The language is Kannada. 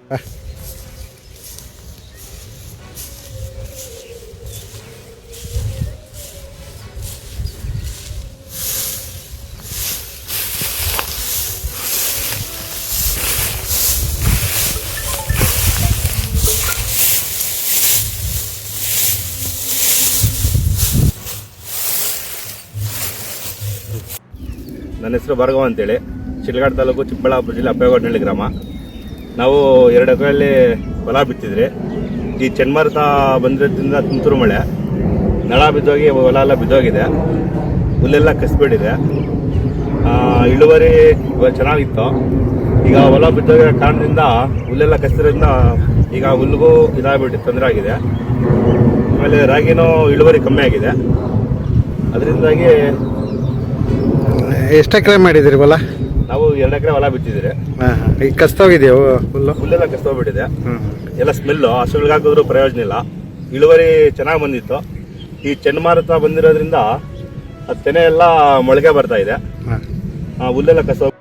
ನನ್ನ ಹೆಸರು ಭಾರ್ಗವ ಅಂತೇಳಿ, ಶಿಡ್ಲಘಟ್ಟ ತಾಲೂಕು, ಚಿಕ್ಕಬಳ್ಳಾಪುರ ಜಿಲ್ಲೆ, ಅಪ್ಪೇಗೌಡನಹಳ್ಳಿ ಗ್ರಾಮ. ನಾವು 2 ಎಕರೆಯಲ್ಲಿ ಹೊಲ ಬಿತ್ತಿದ್ರಿ. ಈ ಚನ್ಮಾರುತ ಬಂದಿರೋದ್ರಿಂದ ತುಂತುರು ಮಳೆ, ನಳ ಬಿದ್ದೋಗಿ ಹೊಲ ಎಲ್ಲ ಬಿದ್ದೋಗಿದೆ, ಹುಲ್ಲೆಲ್ಲ ಕಸ್ಬಿಟ್ಟಿದೆ. ಇಳುವರಿ ಚೆನ್ನಾಗಿತ್ತು. ಈಗ ಹೊಲ ಬಿದ್ದೋಗಿರೋ ಕಾರಣದಿಂದ ಹುಲ್ಲೆಲ್ಲ ಕಸಿರೋದ್ರಿಂದ ಈಗ ಹುಲ್ಗೂ ಇದಾಗ್ಬಿಟ್ಟು ತೊಂದರೆ ಆಗಿದೆ. ಆಮೇಲೆ ರಾಗಿನೂ ಇಳುವರಿ ಕಮ್ಮಿ ಆಗಿದೆ. ಅದರಿಂದಾಗಿ ಎಷ್ಟು ಎಕರೆ ಮಾಡಿದಿರಿ ಹೊಲ? ನಾವು 2 ಎಕರೆ ಹೊಲ ಬಿತ್ತಿದ್ದೀರಿ. ಈಗ ಕಸ್ತೋಗಿದೆಯೋ ಹುಲ್ಲೆಲ್ಲ ಕಸ್ತೋಗ್ಬಿಟ್ಟಿದೆ, ಎಲ್ಲ ಸ್ಮೆಲ್ಲು. ಹಸುಗಳಿಗೆ ಹಾಕಿದ್ರು ಪ್ರಯೋಜನ ಇಲ್ಲ. ಇಳುವರಿ ಚೆನ್ನಾಗಿ ಬಂದಿತ್ತು. ಈ ಚಂಡಮಾರುತ ಬಂದಿರೋದ್ರಿಂದ ಅದು ತೆನೆ ಎಲ್ಲ ಮೊಳಕೆ ಬರ್ತಾ ಇದೆ, ಹುಲ್ಲೆಲ್ಲ ಕಸ್ತೋ